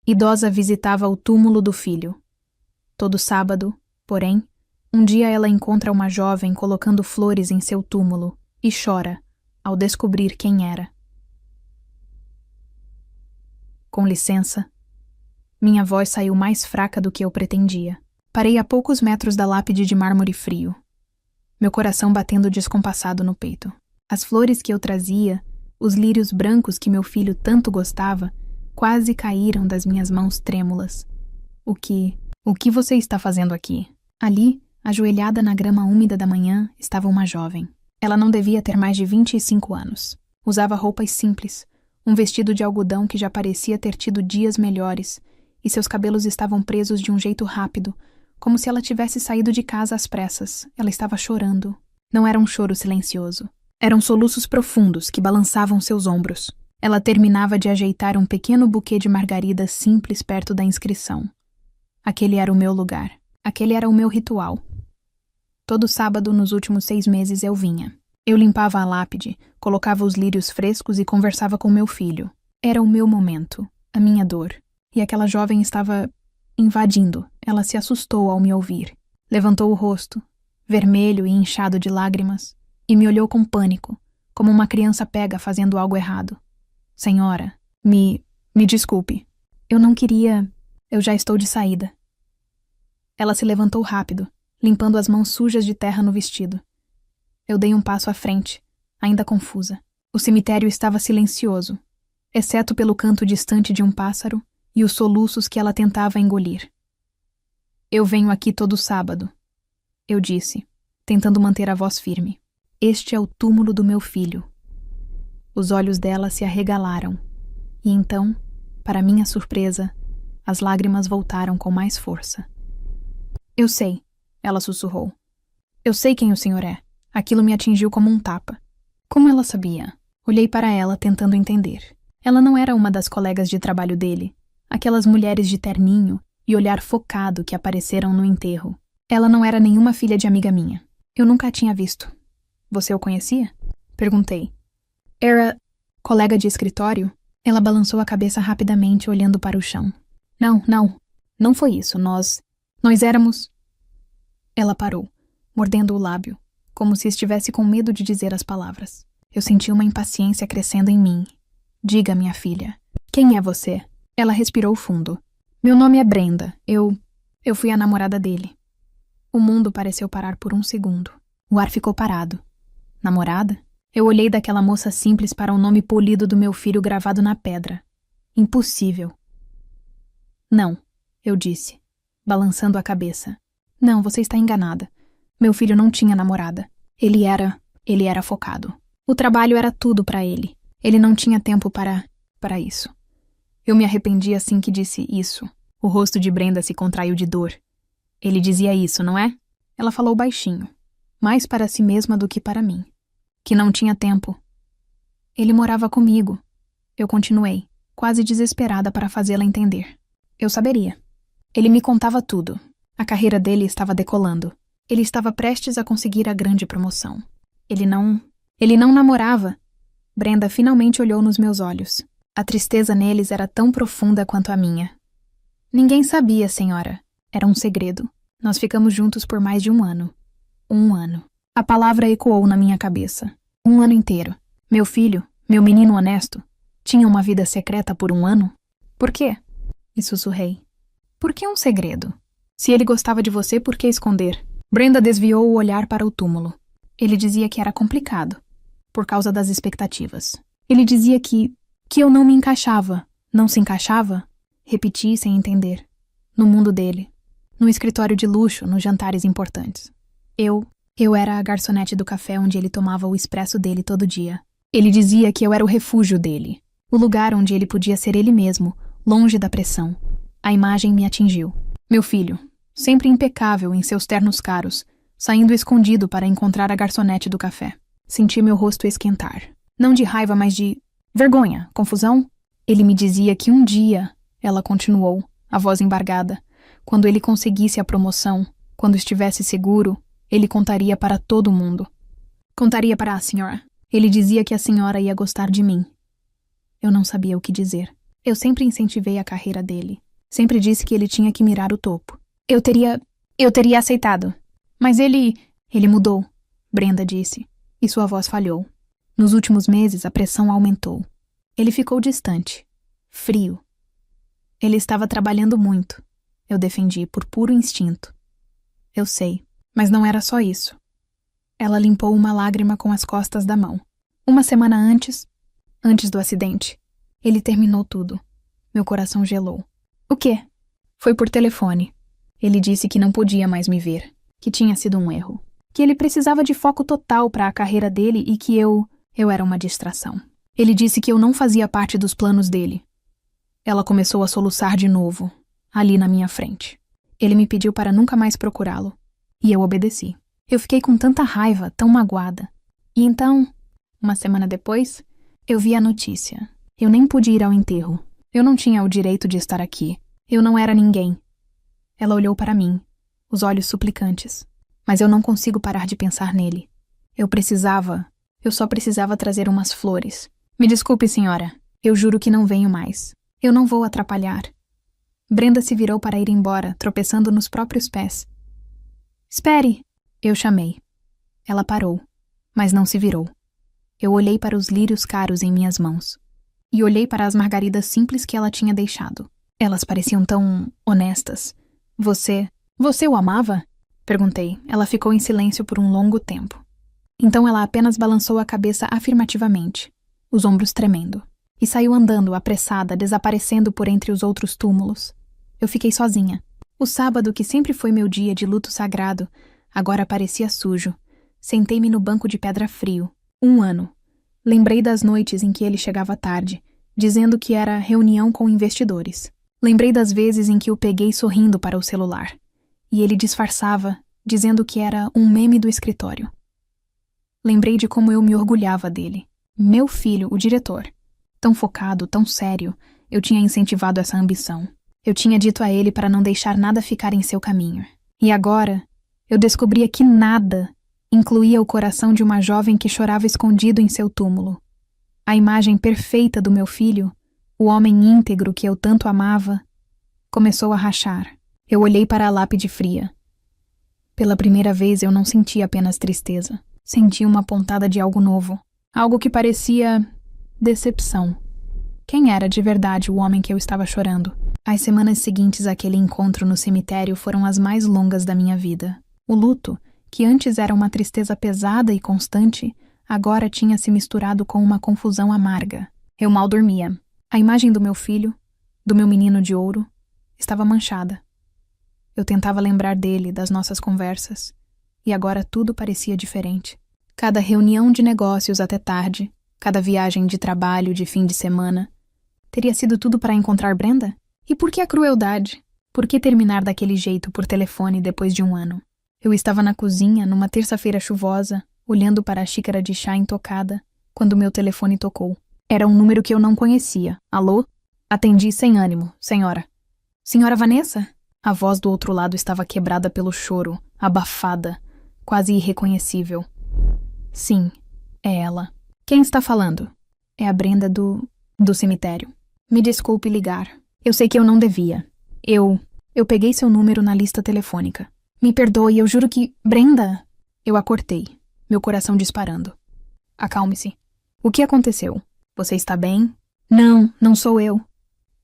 Idosa visitava o túmulo do filho. Todo sábado, porém, um dia ela encontra uma jovem colocando flores em seu túmulo e chora ao descobrir quem era. Com licença. Minha voz saiu mais fraca do que eu pretendia. Parei a poucos metros da lápide de mármore frio, meu coração batendo descompassado no peito. As flores que eu trazia, os lírios brancos que meu filho tanto gostava, quase caíram das minhas mãos trêmulas. O que você está fazendo aqui? Ali, ajoelhada na grama úmida da manhã, estava uma jovem. Ela não devia ter mais de 25 anos. Usava roupas simples, um vestido de algodão que já parecia ter tido dias melhores, e seus cabelos estavam presos de um jeito rápido, como se ela tivesse saído de casa às pressas. Ela estava chorando. Não era um choro silencioso. Eram soluços profundos que balançavam seus ombros. Ela terminava de ajeitar um pequeno buquê de margaridas simples perto da inscrição. Aquele era o meu lugar. Aquele era o meu ritual. Todo sábado, nos últimos 6 meses, eu vinha. Eu limpava a lápide, colocava os lírios frescos e conversava com meu filho. Era o meu momento, a minha dor. E aquela jovem estava invadindo. Ela se assustou ao me ouvir. Levantou o rosto, vermelho e inchado de lágrimas, e me olhou com pânico, como uma criança pega fazendo algo errado. Senhora, me desculpe. Eu não queria... Eu já estou de saída. Ela se levantou rápido, limpando as mãos sujas de terra no vestido. Eu dei um passo à frente, ainda confusa. O cemitério estava silencioso, exceto pelo canto distante de um pássaro e os soluços que ela tentava engolir. Eu venho aqui todo sábado, eu disse, tentando manter a voz firme. Este é o túmulo do meu filho. Os olhos dela se arregalaram, e então, para minha surpresa, as lágrimas voltaram com mais força. Eu sei, ela sussurrou. Eu sei quem o senhor é. Aquilo me atingiu como um tapa. Como ela sabia? Olhei para ela, tentando entender. Ela não era uma das colegas de trabalho dele, aquelas mulheres de terninho e olhar focado que apareceram no enterro. Ela não era nenhuma filha de amiga minha. Eu nunca a tinha visto. Você o conhecia? Perguntei. Era colega de escritório? Ela balançou a cabeça rapidamente, olhando para o chão. Não foi isso. Nós éramos... Ela parou, mordendo o lábio, como se estivesse com medo de dizer as palavras. Eu senti uma impaciência crescendo em mim. Diga, minha filha, quem é você? Ela respirou fundo. Meu nome é Brenda. Eu fui a namorada dele. O mundo pareceu parar por um segundo. O ar ficou parado. Namorada? Eu olhei daquela moça simples para o nome polido do meu filho gravado na pedra. Impossível. Não, eu disse, balançando a cabeça. Não, você está enganada. Meu filho não tinha namorada. Ele era focado. O trabalho era tudo para ele. Ele não tinha tempo para isso. Eu me arrependi assim que disse isso. O rosto de Brenda se contraiu de dor. Ele dizia isso, não é? Ela falou baixinho, mais para si mesma do que para mim. Que não tinha tempo. Ele morava comigo. Eu continuei, quase desesperada para fazê-la entender. Eu saberia. Ele me contava tudo. A carreira dele estava decolando. Ele estava prestes a conseguir a grande promoção. Ele não namorava. Brenda finalmente olhou nos meus olhos. A tristeza neles era tão profunda quanto a minha. Ninguém sabia, senhora. Era um segredo. Nós ficamos juntos por mais de 1 ano. 1 ano. A palavra ecoou na minha cabeça. 1 ano inteiro. Meu filho, meu menino honesto, tinha uma vida secreta por 1 ano? Por quê? E sussurrei. Por que um segredo? Se ele gostava de você, por que esconder? Brenda desviou o olhar para o túmulo. Ele dizia que era complicado, por causa das expectativas. Ele dizia que eu não me encaixava. Não se encaixava? Repeti sem entender. No mundo dele. No escritório de luxo, nos jantares importantes. Eu era a garçonete do café onde ele tomava o expresso dele todo dia. Ele dizia que eu era o refúgio dele. O lugar onde ele podia ser ele mesmo, longe da pressão. A imagem me atingiu. Meu filho, sempre impecável em seus ternos caros, saindo escondido para encontrar a garçonete do café. Senti meu rosto esquentar. Não de raiva, mas de vergonha, confusão. Ele me dizia que um dia, ela continuou, a voz embargada, quando ele conseguisse a promoção, quando estivesse seguro, ele contaria para todo mundo. Contaria para a senhora. Ele dizia que a senhora ia gostar de mim. Eu não sabia o que dizer. Eu sempre incentivei a carreira dele. Sempre disse que ele tinha que mirar o topo. Eu teria aceitado. Mas ele mudou, Brenda disse, e sua voz falhou. Nos últimos meses, a pressão aumentou. Ele ficou distante, frio. Ele estava trabalhando muito. Eu defendi por puro instinto. Eu sei, mas não era só isso. Ela limpou uma lágrima com as costas da mão. Uma semana antes do acidente, ele terminou tudo. Meu coração gelou. O quê? Foi por telefone. Ele disse que não podia mais me ver, que tinha sido um erro, que ele precisava de foco total para a carreira dele e que eu era uma distração. Ele disse que eu não fazia parte dos planos dele. Ela começou a soluçar de novo, ali na minha frente. Ele me pediu para nunca mais procurá-lo, e eu obedeci. Eu fiquei com tanta raiva, tão magoada. E então, uma semana depois, eu vi a notícia. Eu nem pude ir ao enterro. Eu não tinha o direito de estar aqui. Eu não era ninguém. Ela olhou para mim, os olhos suplicantes. Mas eu não consigo parar de pensar nele. Eu só precisava trazer umas flores. Me desculpe, senhora. Eu juro que não venho mais. Eu não vou atrapalhar. Brenda se virou para ir embora, tropeçando nos próprios pés. Espere! Eu chamei. Ela parou, mas não se virou. Eu olhei para os lírios caros em minhas mãos. E olhei para as margaridas simples que ela tinha deixado. Elas pareciam tão honestas. Você o amava? Perguntei. Ela ficou em silêncio por um longo tempo. Então ela apenas balançou a cabeça afirmativamente, os ombros tremendo. E saiu andando, apressada, desaparecendo por entre os outros túmulos. Eu fiquei sozinha. O sábado, que sempre foi meu dia de luto sagrado, agora parecia sujo. Sentei-me no banco de pedra frio. 1 ano. Lembrei das noites em que ele chegava tarde, dizendo que era reunião com investidores. Lembrei das vezes em que o peguei sorrindo para o celular. E ele disfarçava, dizendo que era um meme do escritório. Lembrei de como eu me orgulhava dele. Meu filho, o diretor. Tão focado, tão sério, eu tinha incentivado essa ambição. Eu tinha dito a ele para não deixar nada ficar em seu caminho. E agora, eu descobria que nada incluía o coração de uma jovem que chorava escondido em seu túmulo. A imagem perfeita do meu filho, o homem íntegro que eu tanto amava, começou a rachar. Eu olhei para a lápide fria. Pela primeira vez eu não senti apenas tristeza. Senti uma pontada de algo novo. Algo que parecia decepção. Quem era de verdade o homem que eu estava chorando? As semanas seguintes àquele encontro no cemitério foram as mais longas da minha vida. O luto, que antes era uma tristeza pesada e constante, agora tinha se misturado com uma confusão amarga. Eu mal dormia. A imagem do meu filho, do meu menino de ouro, estava manchada. Eu tentava lembrar dele, das nossas conversas, e agora tudo parecia diferente. Cada reunião de negócios até tarde, cada viagem de trabalho de fim de semana, teria sido tudo para encontrar Brenda? E por que a crueldade? Por que terminar daquele jeito por telefone depois de 1 ano? Eu estava na cozinha, numa terça-feira chuvosa, olhando para a xícara de chá intocada, quando meu telefone tocou. Era um número que eu não conhecia. Alô? Atendi sem ânimo. Senhora. Senhora Vanessa? A voz do outro lado estava quebrada pelo choro, abafada, quase irreconhecível. Sim, é ela. Quem está falando? É a Brenda do cemitério. Me desculpe ligar. Eu sei que eu não devia. Eu peguei seu número na lista telefônica. Me perdoe, eu juro que... Brenda! Eu a cortei, meu coração disparando. Acalme-se. O que aconteceu? Você está bem? Não sou eu.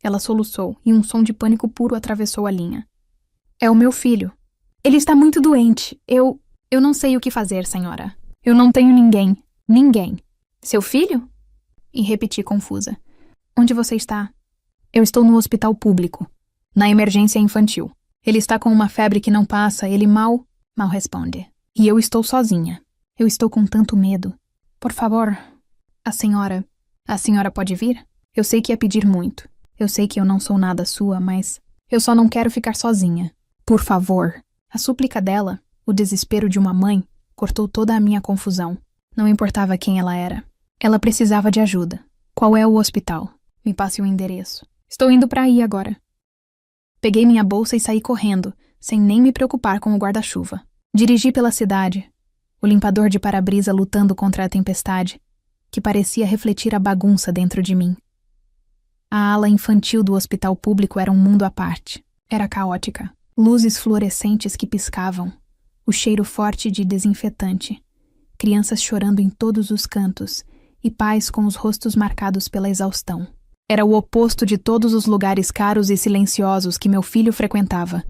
Ela soluçou e um som de pânico puro atravessou a linha. É o meu filho. Ele está muito doente. Eu não sei o que fazer, senhora. Eu não tenho ninguém. Ninguém. Seu filho? E repeti confusa. Onde você está? Eu estou no hospital público, na emergência infantil. Ele está com uma febre que não passa, ele mal responde. E eu estou sozinha. Eu estou com tanto medo. Por favor, a senhora pode vir? Eu sei que é pedir muito. Eu sei que eu não sou nada sua, mas eu só não quero ficar sozinha. Por favor. A súplica dela, o desespero de uma mãe, cortou toda a minha confusão. Não importava quem ela era. Ela precisava de ajuda. Qual é o hospital? Me passe o endereço. Estou indo para aí agora. Peguei minha bolsa e saí correndo, sem nem me preocupar com o guarda-chuva. Dirigi pela cidade, o limpador de para-brisa lutando contra a tempestade, que parecia refletir a bagunça dentro de mim. A ala infantil do hospital público era um mundo à parte. Era caótica. Luzes fluorescentes que piscavam. O cheiro forte de desinfetante. Crianças chorando em todos os cantos. E pais com os rostos marcados pela exaustão. Era o oposto de todos os lugares caros e silenciosos que meu filho frequentava.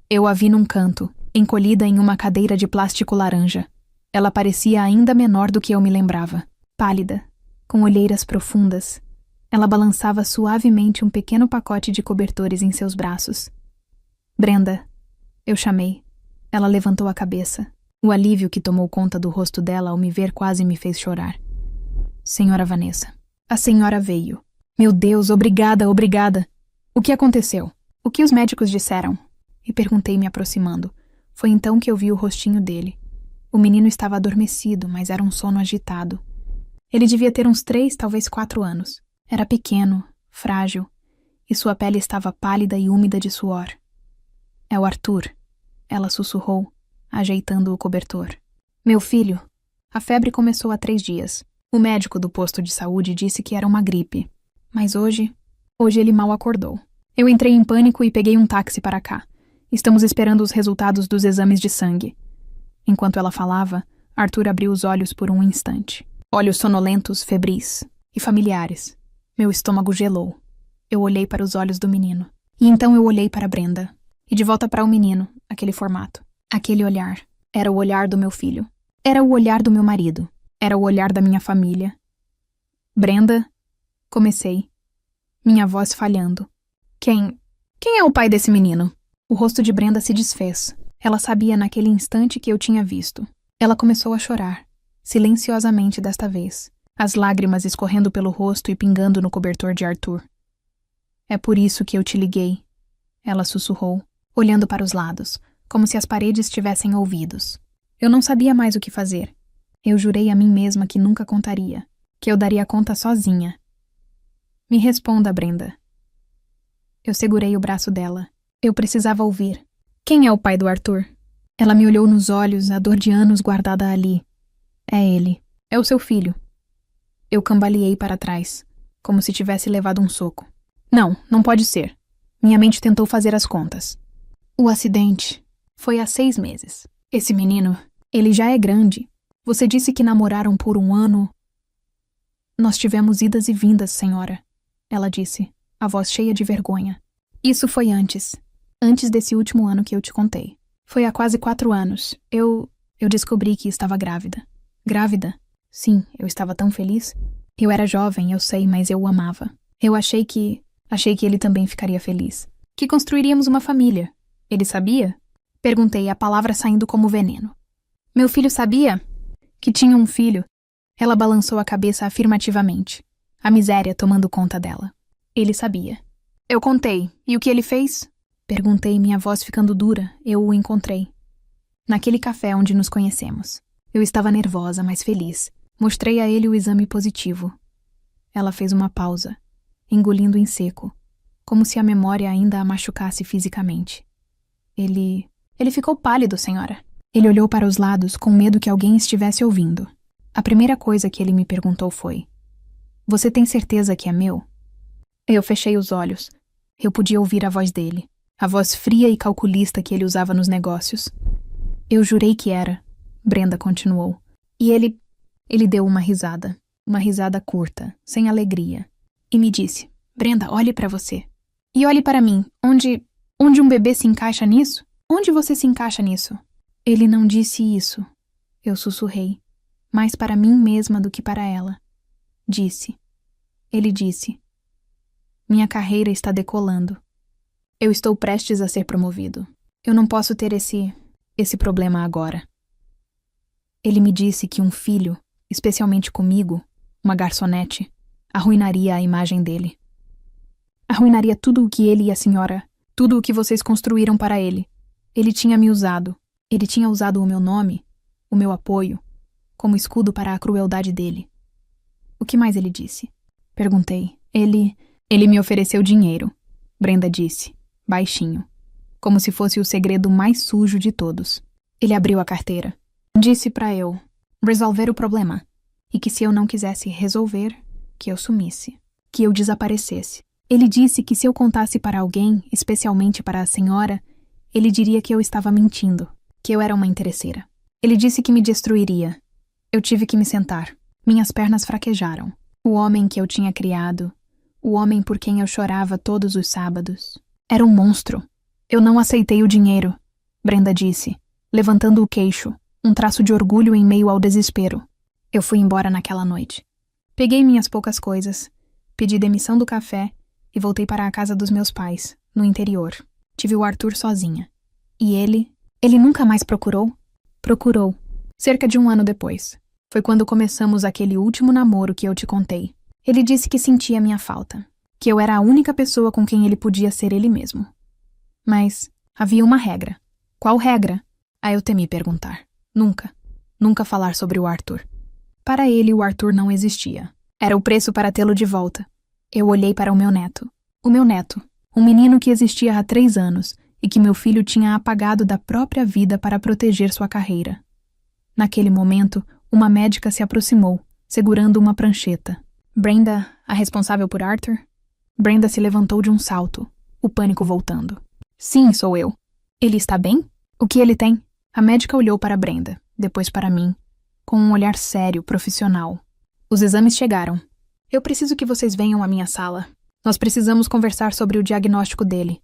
Eu a vi num canto, encolhida em uma cadeira de plástico laranja. Ela parecia ainda menor do que eu me lembrava. Pálida, com olheiras profundas. Ela balançava suavemente um pequeno pacote de cobertores em seus braços. Brenda, eu chamei. Ela levantou a cabeça. O alívio que tomou conta do rosto dela ao me ver quase me fez chorar. Senhora Vanessa. A senhora veio. Meu Deus, obrigada, obrigada. O que aconteceu? O que os médicos disseram? E perguntei me aproximando. Foi então que eu vi o rostinho dele. O menino estava adormecido, mas era um sono agitado. Ele devia ter uns 3, talvez 4 anos. Era pequeno, frágil, e sua pele estava pálida e úmida de suor. É o Arthur, ela sussurrou, ajeitando o cobertor. Meu filho, a febre começou há 3 dias. O médico do posto de saúde disse que era uma gripe. Mas hoje ele mal acordou. Eu entrei em pânico e peguei um táxi para cá. Estamos esperando os resultados dos exames de sangue. Enquanto ela falava, Arthur abriu os olhos por um instante. Olhos sonolentos, febris e familiares. Meu estômago gelou. Eu olhei para os olhos do menino. E então eu olhei para Brenda. E de volta para o menino, aquele formato. Aquele olhar. Era o olhar do meu filho. Era o olhar do meu marido. Era o olhar da minha família. Brenda, comecei. Minha voz falhando. Quem é o pai desse menino? O rosto de Brenda se desfez. Ela sabia naquele instante que eu tinha visto. Ela começou a chorar. Silenciosamente desta vez. As lágrimas escorrendo pelo rosto e pingando no cobertor de Arthur. É por isso que eu te liguei. Ela sussurrou, olhando para os lados, como se as paredes tivessem ouvidos. Eu não sabia mais o que fazer. Eu jurei a mim mesma que nunca contaria, que eu daria conta sozinha. Me responda, Brenda. Eu segurei o braço dela. Eu precisava ouvir. Quem é o pai do Arthur? Ela me olhou nos olhos, a dor de anos guardada ali. É ele. É o seu filho. Eu cambaleei para trás, como se tivesse levado um soco. Não pode ser. Minha mente tentou fazer as contas. O acidente foi há 6 meses. Esse menino, ele já é grande. Você disse que namoraram por 1 ano. Nós tivemos idas e vindas, senhora. Ela disse, a voz cheia de vergonha. Isso foi antes desse último ano que eu te contei. Foi há quase 4 anos. Eu descobri que estava grávida. Grávida? Sim, eu estava tão feliz. Eu era jovem, eu sei, mas eu o amava. Eu achei que ele também ficaria feliz. Que construiríamos uma família. Ele sabia? Perguntei, a palavra saindo como veneno. Meu filho sabia? Que tinha um filho. Ela balançou a cabeça afirmativamente. A miséria tomando conta dela. Ele sabia. Eu contei. E o que ele fez? Perguntei, minha voz ficando dura. Eu o encontrei. Naquele café onde nos conhecemos. Eu estava nervosa, mas feliz. Mostrei a ele o exame positivo. Ela fez uma pausa, engolindo em seco, como se a memória ainda a machucasse fisicamente. Ele ficou pálido, senhora. Ele olhou para os lados com medo que alguém estivesse ouvindo. A primeira coisa que ele me perguntou foi: Você tem certeza que é meu? Eu fechei os olhos. Eu podia ouvir a voz dele, a voz fria e calculista que ele usava nos negócios. Eu jurei que era, Brenda continuou. E ele deu uma risada curta, sem alegria, e me disse: Brenda, olhe para você. E olhe para mim, onde um bebê se encaixa nisso? Onde você se encaixa nisso? Ele não disse isso, eu sussurrei, mais para mim mesma do que para ela. Ele disse: Minha carreira está decolando. Eu estou prestes a ser promovido. Eu não posso ter esse problema agora. Ele me disse que um filho, especialmente comigo, uma garçonete, arruinaria a imagem dele. Arruinaria tudo o que ele e a senhora, tudo o que vocês construíram para ele. Ele tinha me usado. Ele tinha usado o meu nome, o meu apoio, como escudo para a crueldade dele. O que mais ele disse? Perguntei. Ele me ofereceu dinheiro, Brenda disse, baixinho, como se fosse o segredo mais sujo de todos. Ele abriu a carteira. Disse para eu resolver o problema, e que se eu não quisesse resolver, que eu sumisse, que eu desaparecesse. Ele disse que se eu contasse para alguém, especialmente para a senhora, ele diria que eu estava mentindo, que eu era uma interesseira. Ele disse que me destruiria. Eu tive que me sentar. Minhas pernas fraquejaram. O homem que eu tinha criado, o homem por quem eu chorava todos os sábados, era um monstro. Eu não aceitei o dinheiro, Brenda disse, levantando o queixo, um traço de orgulho em meio ao desespero. Eu fui embora naquela noite. Peguei minhas poucas coisas, pedi demissão do café e voltei para a casa dos meus pais, no interior. Tive o Arthur sozinha. E ele nunca mais procurou? Procurou. Cerca de 1 ano depois. Foi quando começamos aquele último namoro que eu te contei. Ele disse que sentia minha falta, que eu era a única pessoa com quem ele podia ser ele mesmo. Mas havia uma regra. Qual regra? Aí eu temi perguntar. Nunca falar sobre o Arthur. Para ele, o Arthur não existia. Era o preço para tê-lo de volta. Eu olhei para o meu neto. O meu neto, um menino que existia há 3 anos e que meu filho tinha apagado da própria vida para proteger sua carreira. Naquele momento, uma médica se aproximou, segurando uma prancheta. Brenda, a responsável por Arthur? Brenda se levantou de um salto, o pânico voltando. Sim, sou eu. Ele está bem? O que ele tem? A médica olhou para Brenda, depois para mim, com um olhar sério, profissional. Os exames chegaram. Eu preciso que vocês venham à minha sala. Nós precisamos conversar sobre o diagnóstico dele.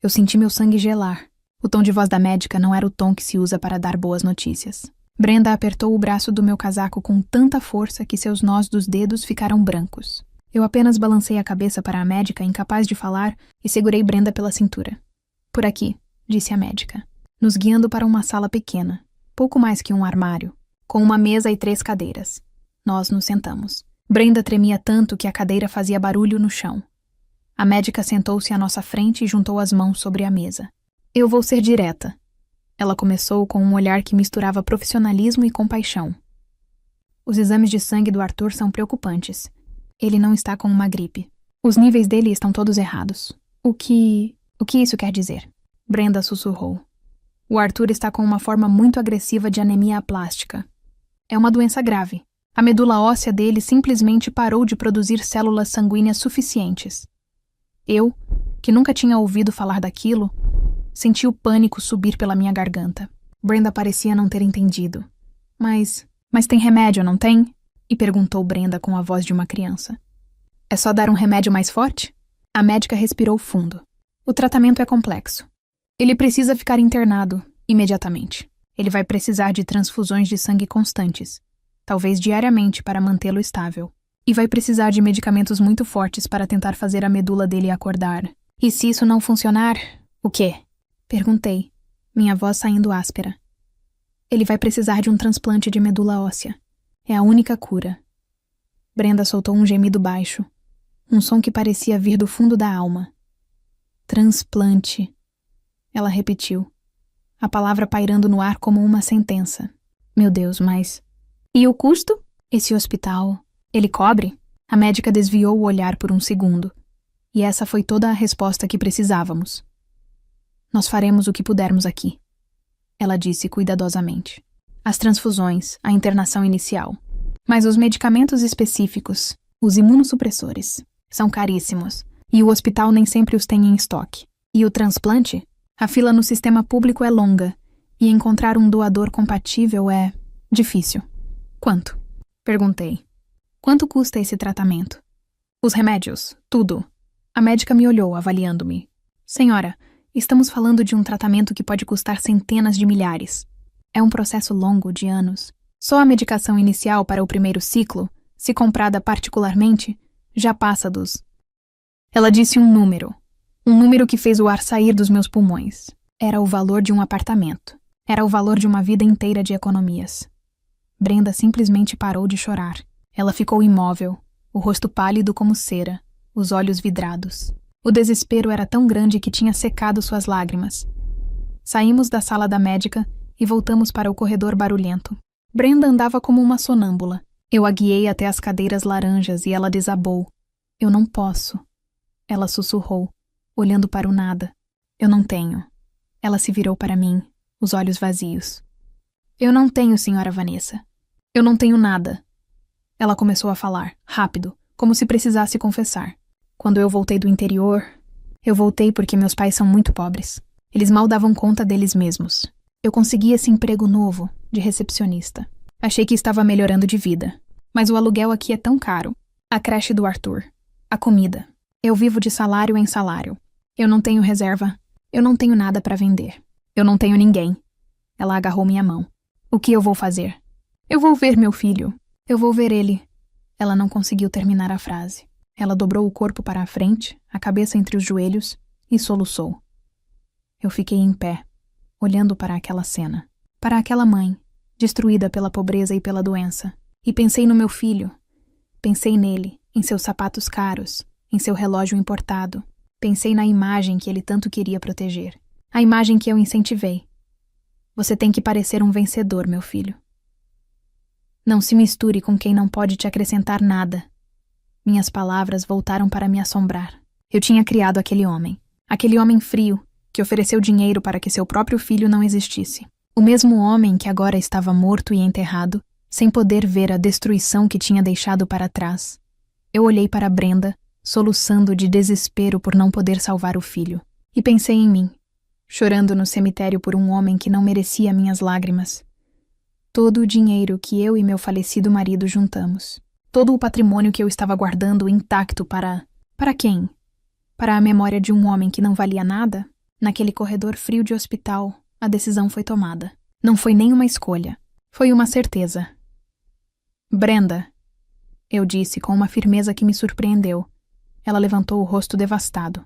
Eu senti meu sangue gelar. O tom de voz da médica não era o tom que se usa para dar boas notícias. Brenda apertou o braço do meu casaco com tanta força que seus nós dos dedos ficaram brancos. Eu apenas balancei a cabeça para a médica, incapaz de falar, e segurei Brenda pela cintura. Por aqui, disse a médica, nos guiando para uma sala pequena, pouco mais que um armário, com uma mesa e 3 cadeiras. Nós nos sentamos. Brenda tremia tanto que a cadeira fazia barulho no chão. A médica sentou-se à nossa frente e juntou as mãos sobre a mesa. Eu vou ser direta. Ela começou com um olhar que misturava profissionalismo e compaixão. Os exames de sangue do Arthur são preocupantes. Ele não está com uma gripe. Os níveis dele estão todos errados. O que isso quer dizer? Brenda sussurrou. O Arthur está com uma forma muito agressiva de anemia aplástica. É uma doença grave. A medula óssea dele simplesmente parou de produzir células sanguíneas suficientes. Eu, que nunca tinha ouvido falar daquilo, senti o pânico subir pela minha garganta. Brenda parecia não ter entendido. Mas tem remédio, não tem? E perguntou Brenda com a voz de uma criança. É só dar um remédio mais forte? A médica respirou fundo. O tratamento é complexo. Ele precisa ficar internado, imediatamente. Ele vai precisar de transfusões de sangue constantes, talvez diariamente para mantê-lo estável. E vai precisar de medicamentos muito fortes para tentar fazer a medula dele acordar. E se isso não funcionar, o quê? Perguntei, minha voz saindo áspera. Ele vai precisar de um transplante de medula óssea. É a única cura. Brenda soltou um gemido baixo, um som que parecia vir do fundo da alma. Transplante. Ela repetiu, a palavra pairando no ar como uma sentença. Meu Deus, mas... E o custo? Esse hospital... Ele cobre? A médica desviou o olhar por um segundo. E essa foi toda a resposta que precisávamos. Nós faremos o que pudermos aqui, ela disse cuidadosamente. As transfusões, a internação inicial. Mas os medicamentos específicos, os imunossupressores, são caríssimos. E o hospital nem sempre os tem em estoque. E o transplante? A fila no sistema público é longa. E encontrar um doador compatível é... difícil. Quanto? Perguntei. Quanto custa esse tratamento? Os remédios, tudo. A médica me olhou, avaliando-me. Senhora, estamos falando de um tratamento que pode custar centenas de milhares. É um processo longo, de anos. Só a medicação inicial para o primeiro ciclo, se comprada particularmente, já passa dos... Ela disse um número que fez o ar sair dos meus pulmões. Era o valor de um apartamento. Era o valor de uma vida inteira de economias. Brenda simplesmente parou de chorar. Ela ficou imóvel, o rosto pálido como cera, os olhos vidrados. O desespero era tão grande que tinha secado suas lágrimas. Saímos da sala da médica e voltamos para o corredor barulhento. Brenda andava como uma sonâmbula. Eu a guiei até as cadeiras laranjas e ela desabou. Eu não posso. Ela sussurrou, olhando para o nada. Eu não tenho. Ela se virou para mim, os olhos vazios. Eu não tenho, senhora Vanessa. Eu não tenho nada. Ela começou a falar, rápido, como se precisasse confessar. Quando eu voltei do interior, eu voltei porque meus pais são muito pobres. Eles mal davam conta deles mesmos. Eu consegui esse emprego novo, de recepcionista. Achei que estava melhorando de vida. Mas o aluguel aqui é tão caro. A creche do Arthur. A comida. Eu vivo de salário em salário. Eu não tenho reserva. Eu não tenho nada para vender. Eu não tenho ninguém. Ela agarrou minha mão. O que eu vou fazer? Eu vou ver meu filho. Eu vou ver ele. Ela não conseguiu terminar a frase. Ela dobrou o corpo para a frente, a cabeça entre os joelhos, e soluçou. Eu fiquei em pé, olhando para aquela cena. Para aquela mãe, destruída pela pobreza e pela doença. E pensei no meu filho. Pensei nele, em seus sapatos caros, em seu relógio importado. Pensei na imagem que ele tanto queria proteger. A imagem que eu incentivei. Você tem que parecer um vencedor, meu filho. Não se misture com quem não pode te acrescentar nada. Minhas palavras voltaram para me assombrar. Eu tinha criado aquele homem frio, que ofereceu dinheiro para que seu próprio filho não existisse. O mesmo homem que agora estava morto e enterrado, sem poder ver a destruição que tinha deixado para trás. Eu olhei para Brenda, soluçando de desespero por não poder salvar o filho, e pensei em mim, chorando no cemitério por um homem que não merecia minhas lágrimas. Todo o dinheiro que eu e meu falecido marido juntamos. Todo o patrimônio que eu estava guardando intacto para... Para quem? Para a memória de um homem que não valia nada? Naquele corredor frio de hospital, a decisão foi tomada. Não foi nem uma escolha. Foi uma certeza. Brenda, eu disse com uma firmeza que me surpreendeu. Ela levantou o rosto devastado.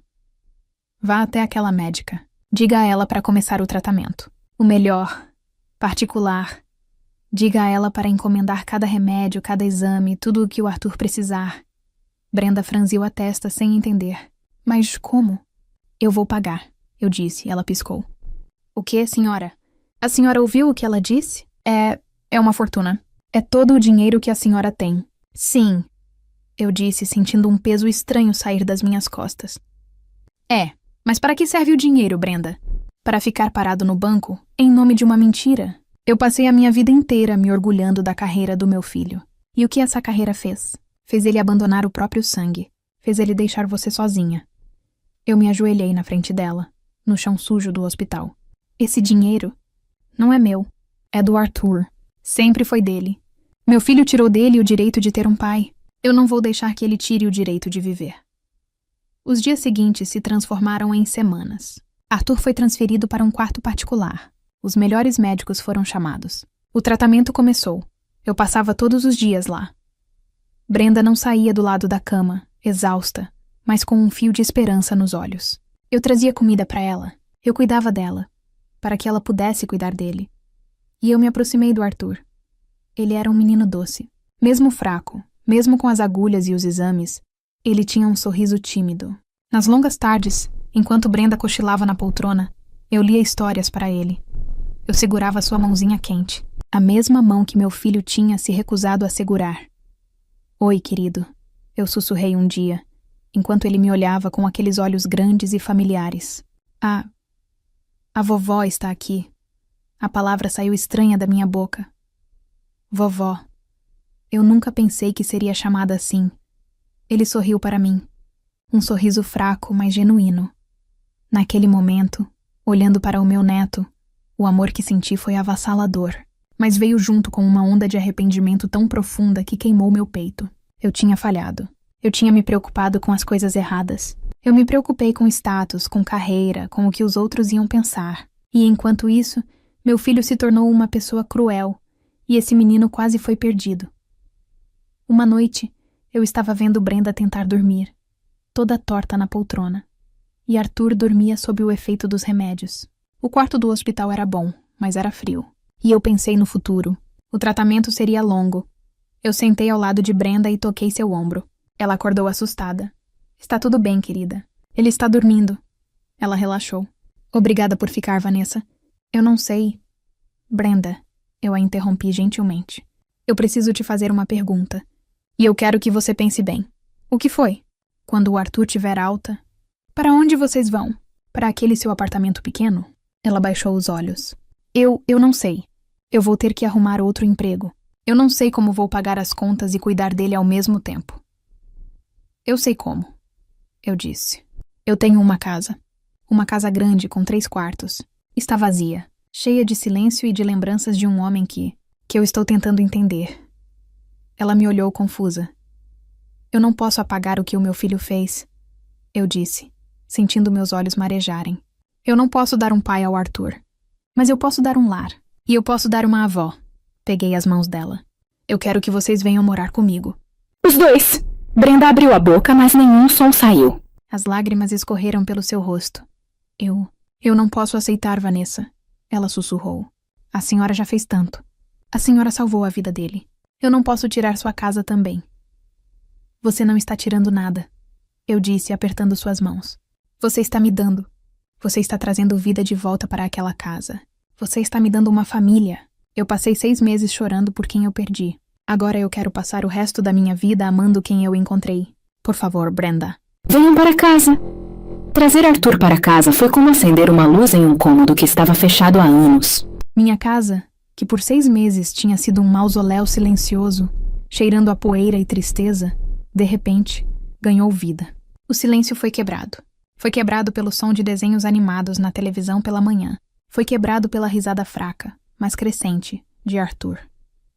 Vá até aquela médica. Diga a ela para começar o tratamento. O melhor. Particular. Diga a ela para encomendar cada remédio, cada exame, tudo o que o Arthur precisar. Brenda franziu a testa sem entender. Mas como? Eu vou pagar, eu disse. Ela piscou. O que, senhora? A senhora ouviu o que ela disse? É uma fortuna. É todo o dinheiro que a senhora tem. Sim, eu disse, sentindo um peso estranho sair das minhas costas. Mas para que serve o dinheiro, Brenda? Para ficar parado no banco, em nome de uma mentira? Eu passei a minha vida inteira me orgulhando da carreira do meu filho. E o que essa carreira fez? Fez ele abandonar o próprio sangue. Fez ele deixar você sozinha. Eu me ajoelhei na frente dela, no chão sujo do hospital. Esse dinheiro não é meu. É do Arthur. Sempre foi dele. Meu filho tirou dele o direito de ter um pai. Eu não vou deixar que ele tire o direito de viver. Os dias seguintes se transformaram em semanas. Arthur foi transferido para um quarto particular. Os melhores médicos foram chamados. O tratamento começou. Eu passava todos os dias lá. Brenda não saía do lado da cama, exausta, mas com um fio de esperança nos olhos. Eu trazia comida para ela. Eu cuidava dela, para que ela pudesse cuidar dele. E eu me aproximei do Arthur. Ele era um menino doce. Mesmo fraco, mesmo com as agulhas e os exames, ele tinha um sorriso tímido. Nas longas tardes, enquanto Brenda cochilava na poltrona, eu lia histórias para ele. Eu segurava sua mãozinha quente, a mesma mão que meu filho tinha se recusado a segurar. Oi, querido, eu sussurrei um dia, enquanto ele me olhava com aqueles olhos grandes e familiares. A vovó está aqui. A palavra saiu estranha da minha boca. Vovó. Eu nunca pensei que seria chamada assim. Ele sorriu para mim. Um sorriso fraco, mas genuíno. Naquele momento, olhando para o meu neto, o amor que senti foi avassalador, mas veio junto com uma onda de arrependimento tão profunda que queimou meu peito. Eu tinha falhado. Eu tinha me preocupado com as coisas erradas. Eu me preocupei com status, com carreira, com o que os outros iam pensar. E enquanto isso, meu filho se tornou uma pessoa cruel, e esse menino quase foi perdido. Uma noite, eu estava vendo Brenda tentar dormir, toda torta na poltrona, e Arthur dormia sob o efeito dos remédios. O quarto do hospital era bom, mas era frio. E eu pensei no futuro. O tratamento seria longo. Eu sentei ao lado de Brenda e toquei seu ombro. Ela acordou assustada. Está tudo bem, querida. Ele está dormindo. Ela relaxou. Obrigada por ficar, Vanessa. Eu não sei. Brenda, eu a interrompi gentilmente. Eu preciso te fazer uma pergunta. E eu quero que você pense bem. O que foi? Quando o Arthur tiver alta... Para onde vocês vão? Para aquele seu apartamento pequeno? Ela baixou os olhos. Eu não sei. Eu vou ter que arrumar outro emprego. Eu não sei como vou pagar as contas e cuidar dele ao mesmo tempo. Eu sei como. eu disse. Eu tenho uma casa. Uma casa grande com 3 quartos. Está vazia, cheia de silêncio e de lembranças de um homem que eu estou tentando entender. Ela me olhou confusa. Eu não posso apagar o que o meu filho fez, eu disse, sentindo meus olhos marejarem. Eu não posso dar um pai ao Arthur. Mas eu posso dar um lar. E eu posso dar uma avó. Peguei as mãos dela. Eu quero que vocês venham morar comigo. Os dois! Brenda abriu a boca, mas nenhum som saiu. As lágrimas escorreram pelo seu rosto. Eu não posso aceitar, Vanessa. Ela sussurrou. A senhora já fez tanto. A senhora salvou a vida dele. Eu não posso tirar sua casa também. Você não está tirando nada, eu disse, apertando suas mãos. Você está me dando. Você está trazendo vida de volta para aquela casa. Você está me dando uma família. Eu passei 6 meses chorando por quem eu perdi. Agora eu quero passar o resto da minha vida amando quem eu encontrei. Por favor, Brenda. Venham para casa. Trazer Arthur para casa foi como acender uma luz em um cômodo que estava fechado há anos. Minha casa, que por 6 meses tinha sido um mausoléu silencioso, cheirando a poeira e tristeza, de repente, ganhou vida. O silêncio foi quebrado. Foi quebrado pelo som de desenhos animados na televisão pela manhã. Foi quebrado pela risada fraca, mas crescente, de Arthur.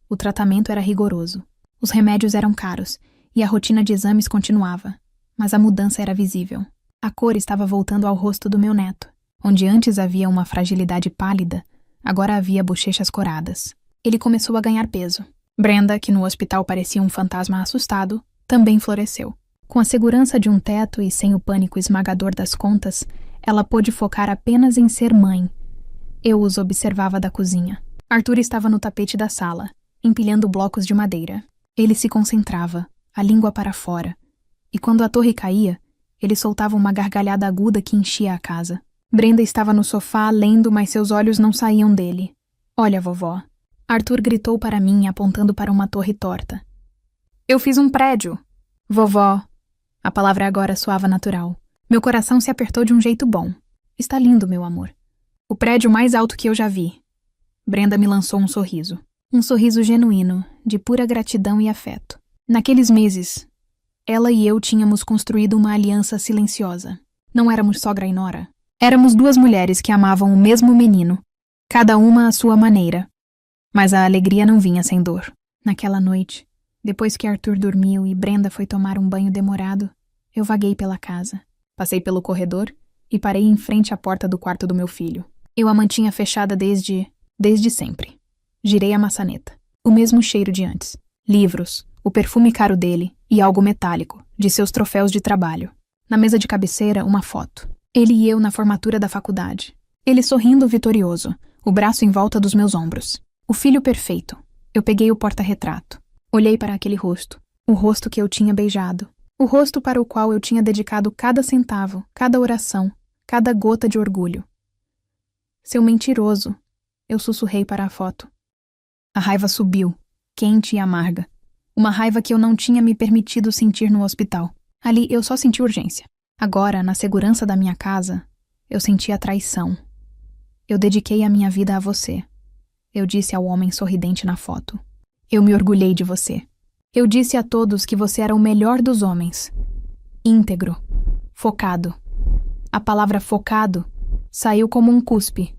O tratamento era rigoroso. Os remédios eram caros, e a rotina de exames continuava. Mas a mudança era visível. A cor estava voltando ao rosto do meu neto. Onde antes havia uma fragilidade pálida, agora havia bochechas coradas. Ele começou a ganhar peso. Brenda, que no hospital parecia um fantasma assustado, também floresceu. Com a segurança de um teto e sem o pânico esmagador das contas, ela pôde focar apenas em ser mãe. Eu os observava da cozinha. Arthur estava no tapete da sala, empilhando blocos de madeira. Ele se concentrava, a língua para fora. E quando a torre caía, ele soltava uma gargalhada aguda que enchia a casa. Brenda estava no sofá lendo, mas seus olhos não saíam dele. Olha, vovó. Arthur gritou para mim, apontando para uma torre torta. Eu fiz um prédio. Vovó. A palavra agora soava natural. Meu coração se apertou de um jeito bom. Está lindo, meu amor. O prédio mais alto que eu já vi. Brenda me lançou um sorriso. Um sorriso genuíno, de pura gratidão e afeto. Naqueles meses, ela e eu tínhamos construído uma aliança silenciosa. Não éramos sogra e nora. Éramos 2 mulheres que amavam o mesmo menino, cada uma à sua maneira. Mas a alegria não vinha sem dor. Naquela noite, depois que Arthur dormiu e Brenda foi tomar um banho demorado, eu vaguei pela casa. Passei pelo corredor e parei em frente à porta do quarto do meu filho. Eu a mantinha fechada desde sempre. Girei a maçaneta. O mesmo cheiro de antes. Livros, o perfume caro dele e algo metálico, de seus troféus de trabalho. Na mesa de cabeceira, uma foto. Ele e eu na formatura da faculdade. Ele sorrindo vitorioso, o braço em volta dos meus ombros. O filho perfeito. Eu peguei o porta-retrato. Olhei para aquele rosto. O rosto que eu tinha beijado. O rosto para o qual eu tinha dedicado cada centavo, cada oração, cada gota de orgulho. Seu mentiroso, eu sussurrei para a foto. A raiva subiu, quente e amarga. Uma raiva que eu não tinha me permitido sentir no hospital. Ali eu só senti urgência. Agora, na segurança da minha casa, eu senti a traição. Eu dediquei a minha vida a você. Eu disse ao homem sorridente na foto. Eu me orgulhei de você. Eu disse a todos que você era o melhor dos homens. Íntegro. Focado. A palavra focado saiu como um cuspe.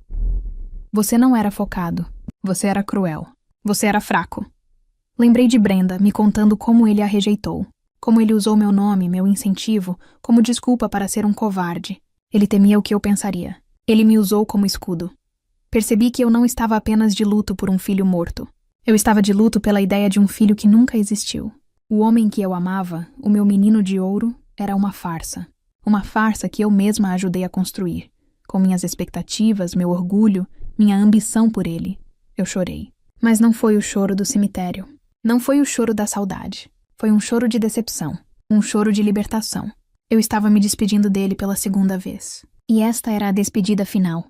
Você não era focado. Você era cruel. Você era fraco. Lembrei de Brenda me contando como ele a rejeitou. Como ele usou meu nome, meu incentivo, como desculpa para ser um covarde. Ele temia o que eu pensaria. Ele me usou como escudo. Percebi que eu não estava apenas de luto por um filho morto. Eu estava de luto pela ideia de um filho que nunca existiu. O homem que eu amava, o meu menino de ouro, era uma farsa. Uma farsa que eu mesma ajudei a construir. Com minhas expectativas, meu orgulho, minha ambição por ele. Eu chorei. Mas não foi o choro do cemitério. Não foi o choro da saudade. Foi um choro de decepção. Um choro de libertação. Eu estava me despedindo dele pela 2ª vez. E esta era a despedida final.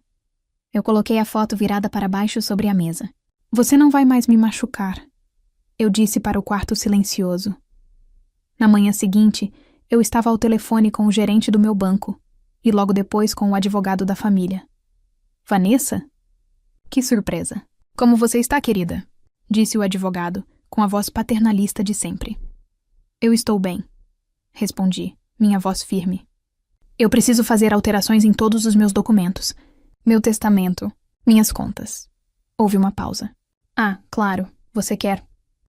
Eu coloquei a foto virada para baixo sobre a mesa. Você não vai mais me machucar, eu disse para o quarto silencioso. Na manhã seguinte, eu estava ao telefone com o gerente do meu banco e logo depois com o advogado da família. Vanessa? Que surpresa. Como você está, querida? Disse o advogado, com a voz paternalista de sempre. Eu estou bem, respondi, minha voz firme. Eu preciso fazer alterações em todos os meus documentos. Meu testamento, minhas contas. Houve uma pausa. Ah, claro, você quer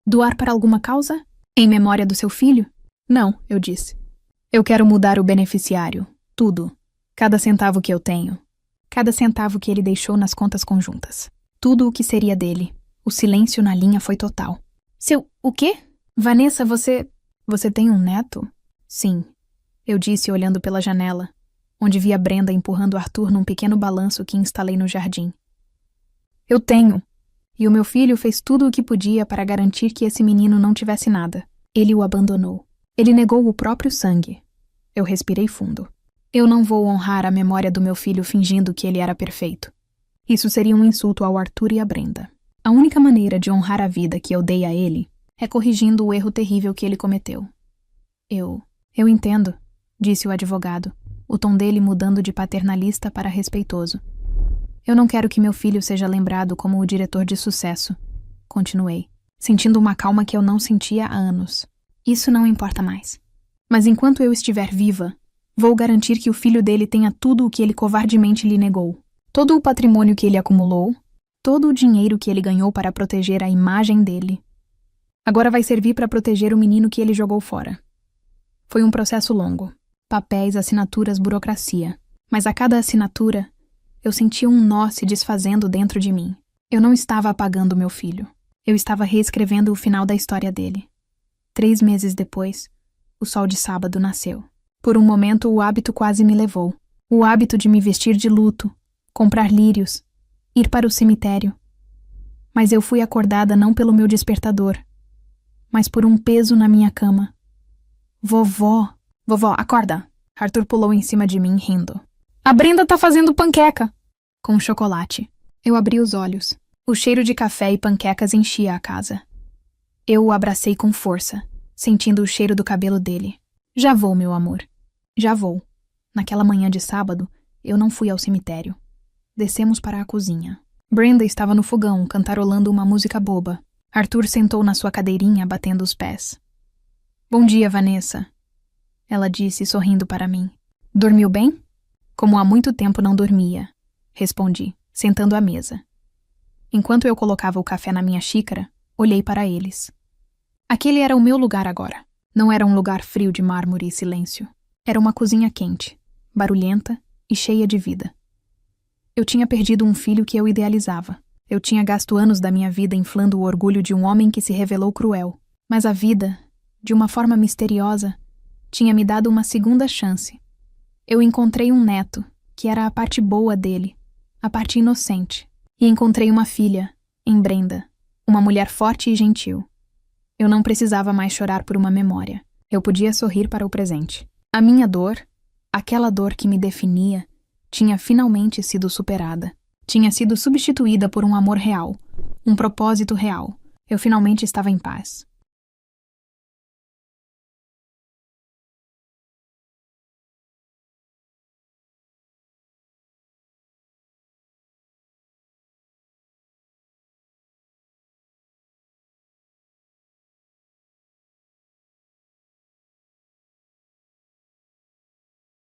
doar para alguma causa? Em memória do seu filho? Não, eu disse. Eu quero mudar o beneficiário. Tudo. Cada centavo que eu tenho. Cada centavo que ele deixou nas contas conjuntas. Tudo o que seria dele. O silêncio na linha foi total. O quê? Vanessa, você tem um neto? Sim, eu disse olhando pela janela, onde via Brenda empurrando Arthur num pequeno balanço que instalei no jardim. Eu tenho. E o meu filho fez tudo o que podia para garantir que esse menino não tivesse nada. Ele o abandonou. Ele negou o próprio sangue. Eu respirei fundo. Eu não vou honrar a memória do meu filho fingindo que ele era perfeito. Isso seria um insulto ao Arthur e à Brenda. A única maneira de honrar a vida que eu dei a ele é corrigindo o erro terrível que ele cometeu. Eu entendo, disse o advogado, o tom dele mudando de paternalista para respeitoso. Eu não quero que meu filho seja lembrado como o diretor de sucesso, continuei, sentindo uma calma que eu não sentia há anos. Isso não importa mais. Mas enquanto eu estiver viva, vou garantir que o filho dele tenha tudo o que ele covardemente lhe negou. Todo o patrimônio que ele acumulou, todo o dinheiro que ele ganhou para proteger a imagem dele. Agora vai servir para proteger o menino que ele jogou fora. Foi um processo longo. Papéis, assinaturas, burocracia. Mas a cada assinatura, eu sentia um nó se desfazendo dentro de mim. Eu não estava apagando meu filho. Eu estava reescrevendo o final da história dele. 3 meses depois, o sol de sábado nasceu. Por um momento, o hábito quase me levou. O hábito de me vestir de luto, comprar lírios, ir para o cemitério. Mas eu fui acordada não pelo meu despertador, mas por um peso na minha cama. Vovó, acorda! Arthur pulou em cima de mim, rindo. A Brenda tá fazendo panqueca! Com chocolate. Eu abri os olhos. O cheiro de café e panquecas enchia a casa. Eu o abracei com força, sentindo o cheiro do cabelo dele. Já vou, meu amor. Já vou. Naquela manhã de sábado, eu não fui ao cemitério. Descemos para a cozinha. Brenda estava no fogão, cantarolando uma música boba. Arthur sentou na sua cadeirinha, batendo os pés. Bom dia, Vanessa. Ela disse, sorrindo para mim. Dormiu bem? Como há muito tempo não dormia, respondi, sentando à mesa. Enquanto eu colocava o café na minha xícara, olhei para eles. Aquele era o meu lugar agora. Não era um lugar frio de mármore e silêncio. Era uma cozinha quente, barulhenta e cheia de vida. Eu tinha perdido um filho que eu idealizava. Eu tinha gasto anos da minha vida inflando o orgulho de um homem que se revelou cruel. Mas a vida, de uma forma misteriosa, tinha me dado uma segunda chance. Eu encontrei um neto, que era a parte boa dele, a parte inocente. E encontrei uma filha, em Brenda, uma mulher forte e gentil. Eu não precisava mais chorar por uma memória. Eu podia sorrir para o presente. A minha dor, aquela dor que me definia, tinha finalmente sido superada. Tinha sido substituída por um amor real, um propósito real. Eu finalmente estava em paz.